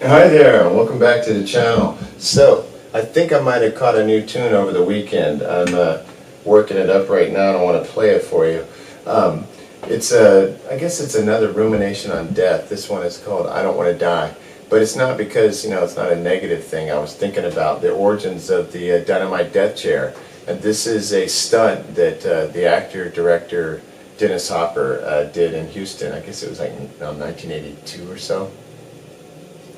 Hi there, welcome back to the channel. So, I think I might have caught a new tune over the weekend. I'm working it up right now and I want to play it for you. I guess it's another rumination on death. This one is called I Don't Want to Die. But it's not because, it's not a negative thing. I was thinking about the origins of the dynamite death chair. And this is a stunt that the actor, director Dennis Hopper did in Houston. I guess it was like 1982 or so,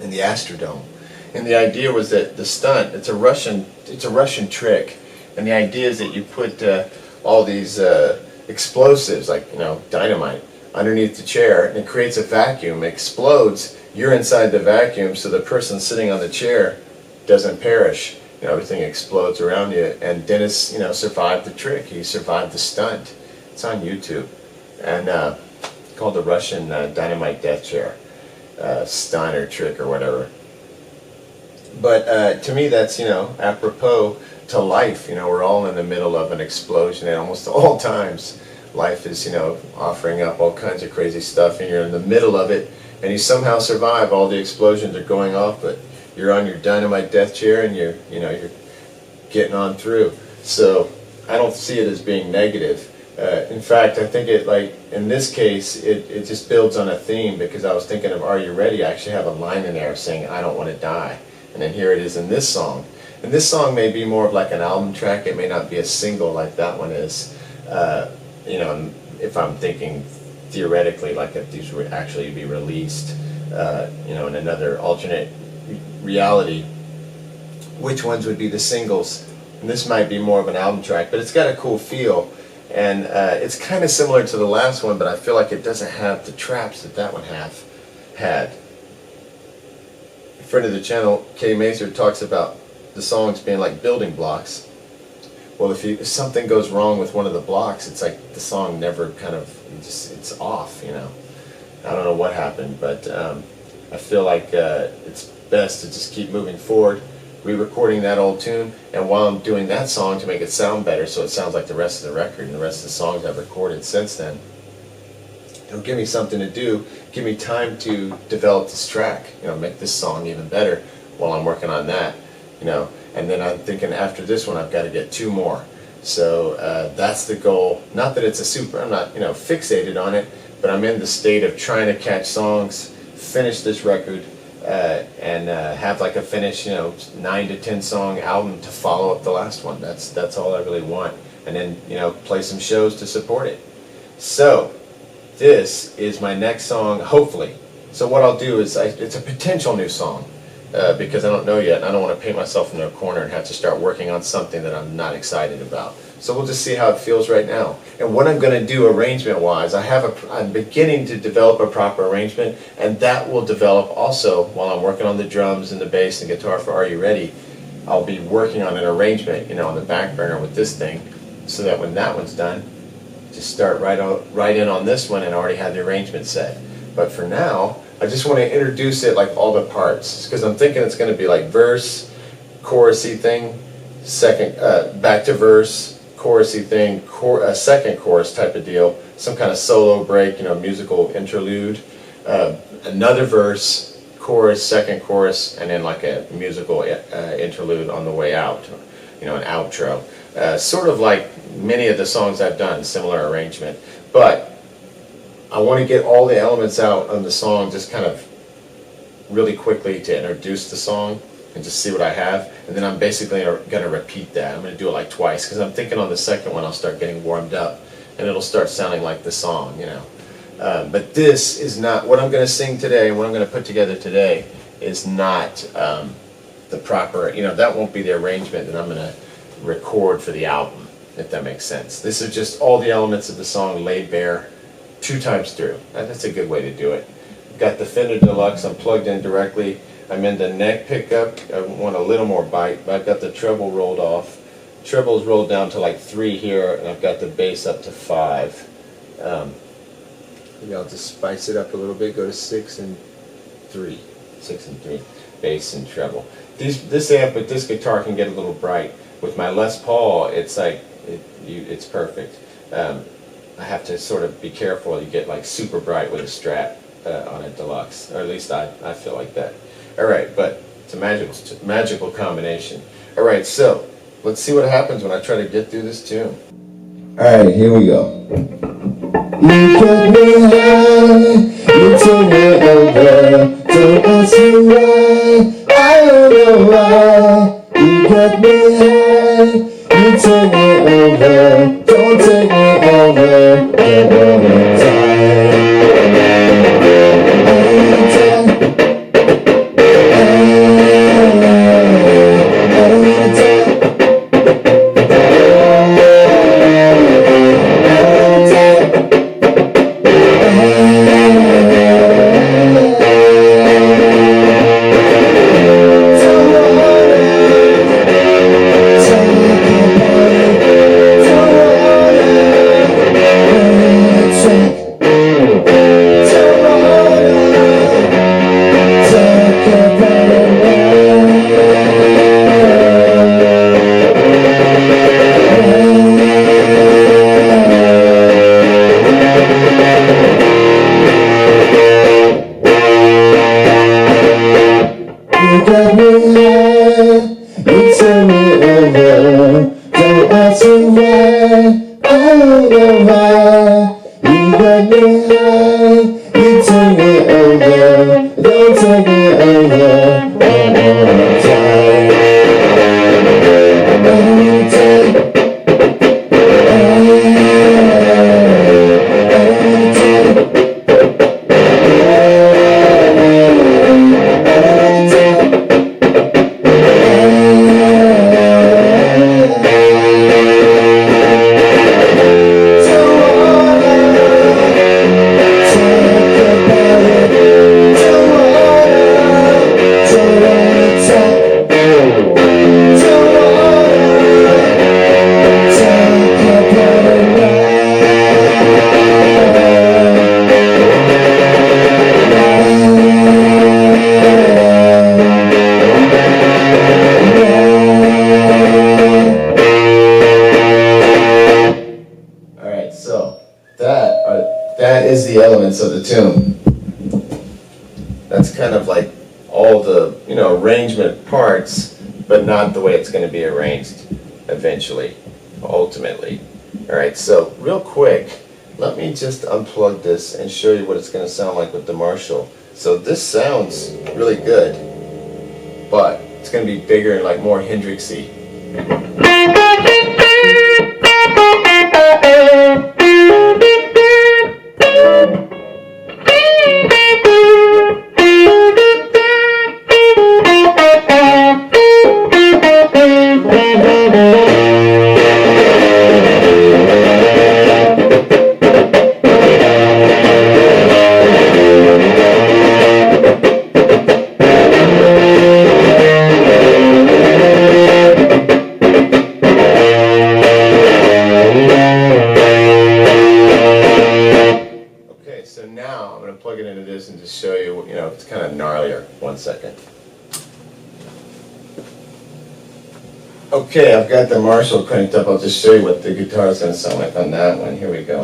in the Astrodome. And the idea was that the stunt, it's a Russian trick, and the idea is that you put all these explosives, like dynamite, underneath the chair, and it creates a vacuum. It explodes. You're inside the vacuum, so the person sitting on the chair doesn't perish. Everything explodes around you. And Dennis, survived the trick. He survived the stunt. It's on YouTube, and called the Russian dynamite death chair. Stunt or trick or whatever. But to me that's apropos to life. We're all in the middle of an explosion at almost all times. Life is offering up all kinds of crazy stuff, and you're in the middle of it, and you somehow survive. All the explosions are going off, but you're on your dynamite death chair and you're getting on through. So I don't see it as being negative. In fact, I think in this case, it just builds on a theme, because I was thinking of Are You Ready? I actually have a line in there saying, I don't want to die. And then here it is in this song. And this song may be more of like an album track. It may not be a single like that one is. If I'm thinking theoretically, like if these would actually be released, in another alternate reality, which ones would be the singles? And this might be more of an album track, but it's got a cool feel. And it's kind of similar to the last one, but I feel like it doesn't have the traps that one had. A friend of the channel, Kay Mazer, talks about the songs being like building blocks. Well, if something goes wrong with one of the blocks, it's like the song never it's off, I don't know what happened, but I feel like it's best to just keep moving forward, re-recording that old tune, and while I'm doing that song to make it sound better so it sounds like the rest of the record and the rest of the songs I've recorded since then, it'll give me something to do, give me time to develop this track, make this song even better while I'm working on that, and then I'm thinking after this one I've got to get two more. So that's the goal. Not that it's I'm not fixated on it, but I'm in the state of trying to catch songs, finish this record, and have like a finished 9 to 10 song album to follow up the last one. That's all I really want, and then play some shows to support it. So this is my next song, hopefully. So what I'll do is it's a potential new song, because I don't know yet, and I don't want to paint myself in a corner and have to start working on something that I'm not excited about. So we'll just see how it feels right now. And what I'm going to do arrangement-wise, I'm beginning to develop a proper arrangement, and that will develop also while I'm working on the drums and the bass and guitar for Are You Ready. I'll be working on an arrangement, on the back burner with this thing, so that when that one's done, just start right in on this one and already have the arrangement set. But for now, I just want to introduce it like all the parts, because I'm thinking it's going to be like verse, chorusy thing, second, back to verse, chorusy thing, second chorus type of deal, some kind of solo break, musical interlude, another verse, chorus, second chorus, and then like a musical interlude on the way out, an outro. Sort of like many of the songs I've done, similar arrangement. But I want to get all the elements out on the song just kind of really quickly to introduce the song and just see what I have, and then I'm basically going to repeat that. I'm going to do it like twice, because I'm thinking on the second one I'll start getting warmed up and it'll start sounding like the song, But this is not, what I'm going to sing today, what I'm going to put together today is not the proper, that won't be the arrangement that I'm going to record for the album, if that makes sense. This is just all the elements of the song laid bare 2 times through. That's a good way to do it. I've got the Fender Deluxe, I'm plugged in directly. I'm in the neck pickup, I want a little more bite, but I've got the treble rolled off. Treble's rolled down to like 3 here, and I've got the bass up to 5. Maybe I'll just spice it up a little bit, go to 6 and 3. 6 and 3, bass and treble. This amp with this guitar can get a little bright. With my Les Paul, it's like, it's perfect. I have to sort of be careful. You get like super bright with a Strat on a Deluxe, or at least I feel like that. All right, but it's a magical combination. All right, so let's see what happens when I try to get through this tune. All right, here we go. You get me high, you turn me over, don't ask me why, I don't know why. You get me high, you turn me over, don't take me over, don't wanna die. You got me high, you turn me over, don't ask me why, I don't know why. You got me high, you turn me over, don't take me over, I wanna die. That is the elements of the tune. That's kind of like all the, arrangement parts, but not the way it's going to be arranged eventually, ultimately. All right, so real quick, let me just unplug this and show you what it's going to sound like with the Marshall. So this sounds really good, but it's going to be bigger and like more Hendrixy. So now I'm going to plug it into this and just show you, it's kind of gnarlier. 1 second. Okay, I've got the Marshall cranked up. I'll just show you what the guitar is going to sound like on that one. Here we go.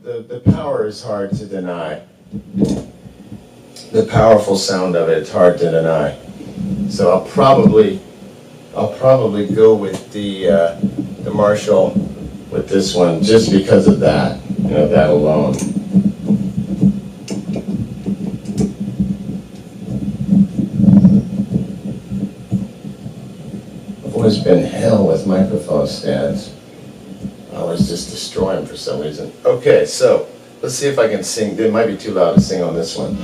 The power is hard to deny. The powerful sound of it's hard to deny. So I'll probably go with the Marshall with this one just because of that. You know, that alone. I've always been hell with microphone stands. I always just destroy them for some reason. Okay, so let's see if I can sing. It might be too loud to sing on this one.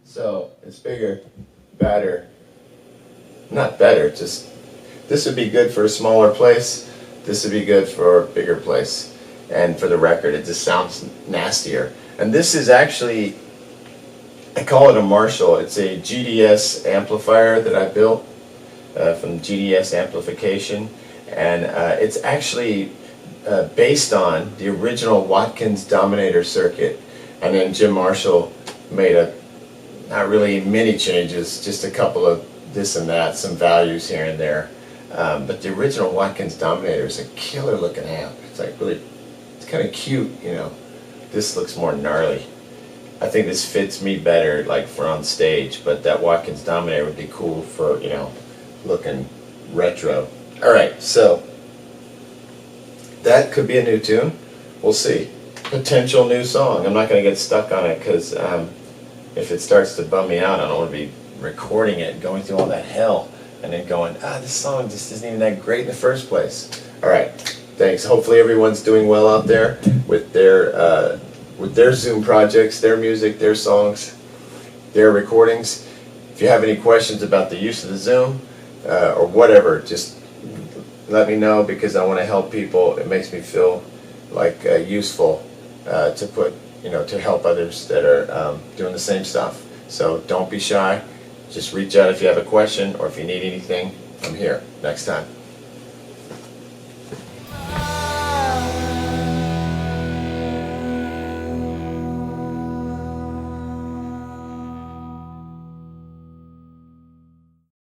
So it's bigger, badder, not better, just this would be good for a smaller place, this would be good for a bigger place. And for the record, it just sounds nastier. And this is actually, I call it a Marshall. It's a GDS amplifier that I built from GDS Amplification. And it's actually based on the original Watkins Dominator circuit. And then Jim Marshall made not really many changes, just a couple of this and that, some values here and there. But the original Watkins Dominator is a killer looking amp. It's like really, it's kind of cute, you know. This looks more gnarly. I think this fits me better like for on stage, but that Watkins Dominator would be cool for, you know, looking retro. Alright, so that could be a new tune. We'll see. Potential new song. I'm not going to get stuck on it because if it starts to bum me out, I don't want to be recording it and going through all that hell and then going, this song just isn't even that great in the first place. Alright, thanks. Hopefully everyone's doing well out there with their Zoom projects, their music, their songs, their recordings. If you have any questions about the use of the Zoom or whatever, just let me know because I want to help people. It makes me feel like useful to put, you know, to help others that are doing the same stuff. So don't be shy. Just reach out if you have a question or if you need anything. I'm here. Next time.